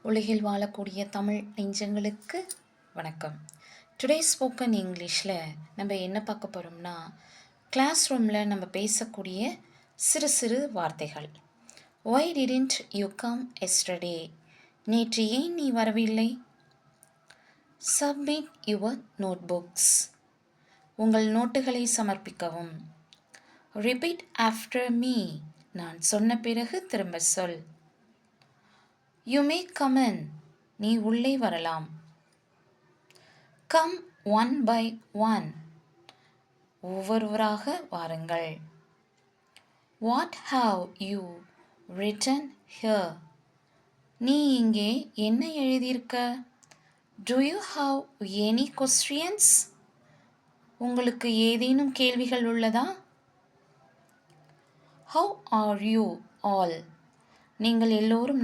உலகில் வாழக்கூடிய தமிழ் நெஞ்சங்களுக்கு வணக்கம். டுடே ஸ்போக்கன் இங்கிலீஷில் நம்ம என்ன பார்க்க போகிறோம்னா, கிளாஸ் ரூமில் நம்ம பேசக்கூடிய சிறு சிறு வார்த்தைகள். Why didn't you come yesterday? நேற்று ஏன் நீ வரவில்லை? Submit your notebooks. உங்கள் நோட்டுகளை சமர்ப்பிக்கவும். Repeat after me. நான் சொன்ன பிறகு திரும்ப சொல். You may come in. நீ உள்ளே வரலாம். Come one by one. ஒவ்வொருவராக வாருங்கள். What have you written here? நீ இங்கே என்ன எழுதியிருக்க? Do you have any questions? உங்களுக்கு ஏதேனும் கேள்விகள் உள்ளதா? How are you all? நீங்கள் எல்லோரும்